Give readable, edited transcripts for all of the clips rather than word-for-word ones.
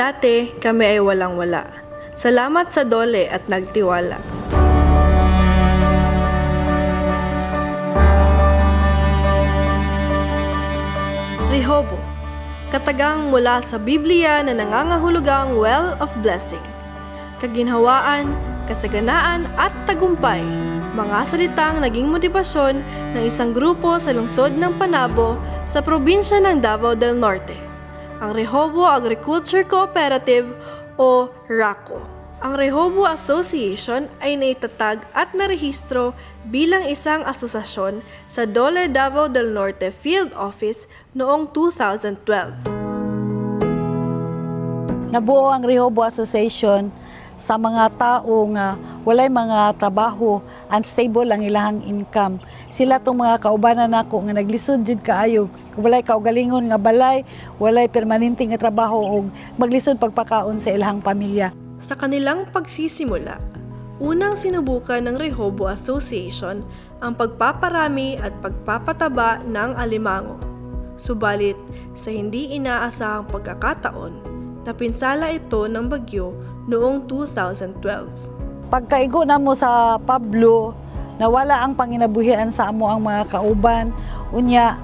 Dati, kami ay walang-wala. Salamat sa Dole at nagtiwala. Rehobo, katagang mula sa Biblia na nangangahulugang well of blessing. Kaginhawaan, kasaganaan at tagumpay, mga salitang naging motibasyon ng isang grupo sa lungsod ng Panabo sa probinsya ng Davao del Norte, ang Rehobo Agriculture Cooperative o RACO. Ang Rehobo Association ay naitatag at narehistro bilang isang asosasyon sa Dole Davao del Norte Field Office noong 2012. Nabuo ang Rehobo Association sa mga tao nga walay mga trabaho, unstable ang ilang income. Sila tong mga kaubanan nako nga naglisod jud kaayo. Walay kaugalingon nga balay, walay permanente nga trabaho ug maglisod pagpakaon sa ilang pamilya. Sa kanilang pagsisimula, unang sinubukan ng Rehobo Association ang pagpaparami at pagpapataba ng alimango. Subalit, sa hindi inaasahang pagkakataon, napinsala ito ng bagyo noong 2012. Pagkaigo na mo sa Pablo, nawala ang panginabuhian sa amo ang mga kauban. Unya,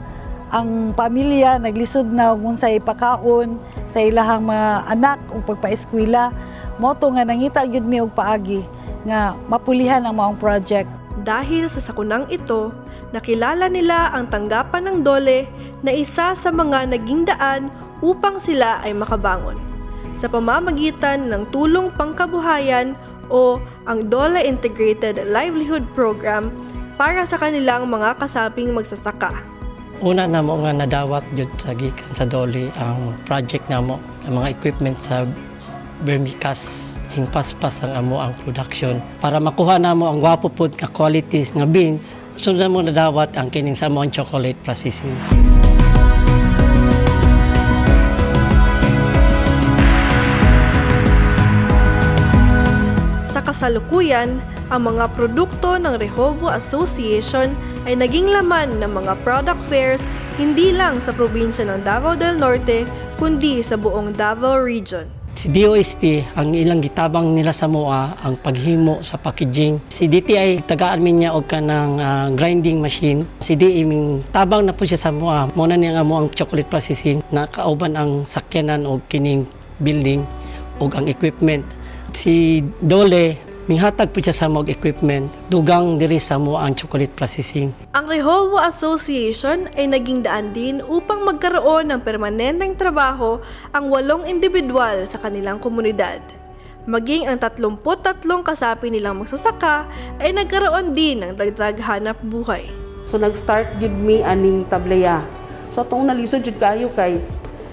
ang pamilya naglisod na og unsay pakaon sa ilahang mga anak ug pagpaeskwela. Moto nga nangita gyud mi og paagi nga mapulihan ang maong project. Dahil sa sakunang ito, nakilala nila ang tanggapan ng Dole na isa sa mga naging daan upang sila ay makabangon sa pamamagitan ng tulong pangkabuhayan o ang Dole Integrated Livelihood Program para sa kanilang mga kasabing magsasaka. Una na mo nga nadawat jud sa gikan sa Dole ang project namo, ang mga equipment sa vermicast, hingpaspas ang amo ang production para makuha namo ang gwapo pod nga qualities nga beans. Sundan mo nadawat ang kining sa among chocolate processing. Sa kasalukuyan, ang mga produkto ng Rehobo Association ay naging laman ng mga product fairs hindi lang sa probinsya ng Davao del Norte kundi sa buong Davao Region. Si DOST, ang ilang gitabang nila sa MOA, ang paghimo sa packaging. Si DTI, tagaan min niya og kanang grinding machine. Si DE, tabang na po siya sa MOA. Muna niya nga mo ang chocolate processing na kauban ang sakyanan o kining building o ang equipment. Si Dole, minghatag po siya sa mga equipment, dugang diri sa mo ang chocolate processing. Ang Rehobo Association ay naging daan din upang magkaroon ng permanenteng trabaho ang 8 individual sa kanilang komunidad. Maging ang 33 kasapi nilang magsasaka ay nagkaroon din ng dagdag hanap buhay. So nag-start jud mi aning tableya. So tong nalisod jud kayo kay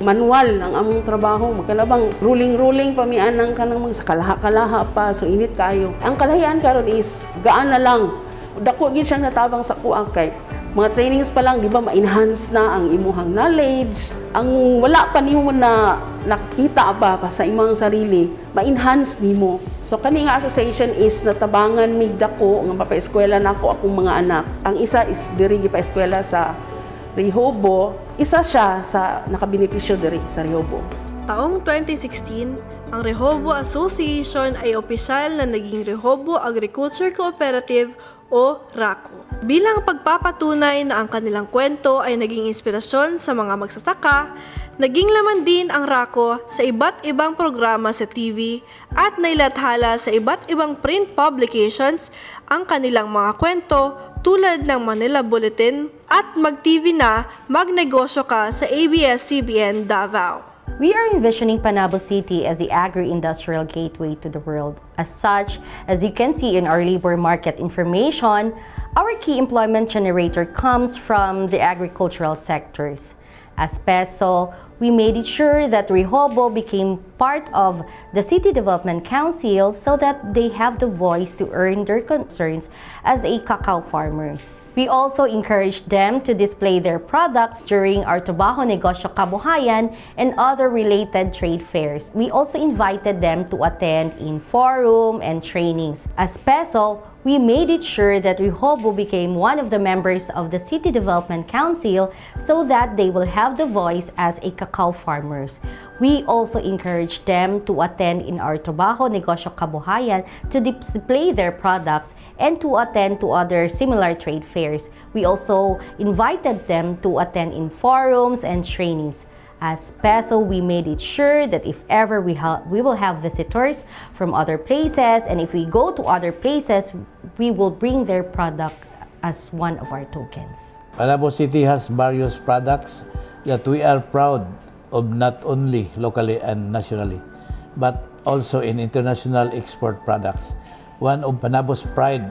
manual ang among trabaho, magkalabang ruling pamianang kanang mga kalaha pa, so init kayo. Ang kalahian karon is gaan na lang. Dako gyud siyang natabang sa kuha kay mga trainings pa lang, di ba, ma-enhance na ang imuhang knowledge. Ang wala pa nimo na nakikita pa sa imong sarili, ma-enhance nimo. So kani nga association is natabangan mig dako nga papaeskwela nako akong mga anak. Ang isa is diri gipaeskwela sa Rehobo, isa siya sa nakabenepisyo diri sa Rehobo. Taong 2016, ang Rehobo Association ay opisyal na naging Rehobo Agriculture Cooperative o RACO. Bilang pagpapatunay na ang kanilang kwento ay naging inspirasyon sa mga magsasaka, naging laman din ang RACO sa iba't ibang programa sa TV at nailathala sa iba't ibang print publications ang kanilang mga kwento tulad ng Manila Bulletin at mag-TV na Magnegosyo Ka sa ABS-CBN Davao. We are envisioning Panabo City as the agri-industrial gateway to the world. As such, as you can see in our labor market information, our key employment generator comes from the agricultural sectors. As PESO, we made it sure that Rehobo became part of the City Development Council so that they have the voice to earn their concerns as a cacao farmers. We also encouraged them to display their products during our Trabaho Negosyo Kabuhayan and other related trade fairs. We also invited them to attend in forum and trainings. As PESO, we made it sure that Rehobo became one of the members of the City Development Council so that they will have the voice as a cacao farmers. We also encouraged them to attend in our Trabaho Negosyo Kabuhayan to display their products and to attend to other similar trade fairs. We also invited them to attend in forums and trainings. As PESO, we made it sure that if ever we will have visitors from other places, and if we go to other places, we will bring their product as one of our tokens. Panabo City has various products that we are proud of, not only locally and nationally, but also in international export products. One of Panabo's pride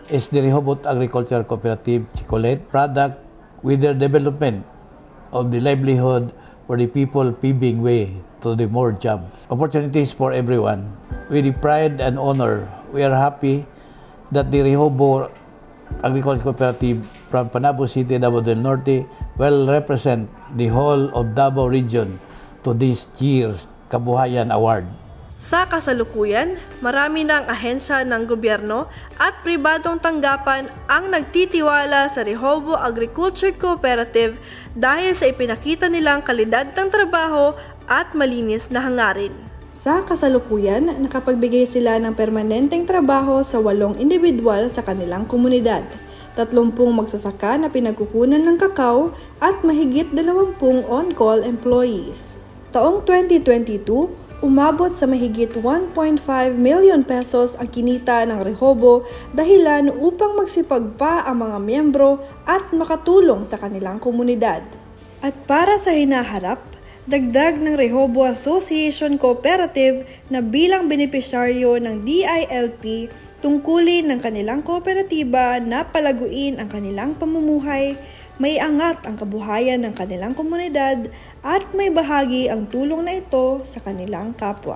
is the Rehoboth Agricultural Cooperative Chicolet product, with their development of the livelihood for the people paving way to the more jobs, opportunities for everyone. With the pride and honor, we are happy that the Rehoboth Agricultural Cooperative from Panabo City, Davao del Norte will represent the whole of Davao region to this year's Kabuhayan Award. Sa kasalukuyan, marami ng ahensya ng gobyerno at pribadong tanggapan ang nagtitiwala sa Rehoboth Agriculture Cooperative dahil sa ipinakita nilang kalidad ng trabaho at malinis na hangarin. Sa kasalukuyan, nakapagbigay sila ng permanenteng trabaho sa 8 individual sa kanilang komunidad, 30 magsasaka na pinagkukunan ng kakao at mahigit 20 on-call employees. Taong 2022, umabot sa mahigit 1.5 million pesos ang kinita ng Rehoboth dahilan upang magsipag pa ang mga miyembro at makatulong sa kanilang komunidad. At para sa hinaharap, dagdag ng Rehoboth Association Cooperative na bilang benepisyaryo ng DILP, tungkulin ng kanilang kooperatiba na palaguin ang kanilang pamumuhay, may angat ang kabuhayan ng kanilang komunidad at may bahagi ang tulong na ito sa kanilang kapwa.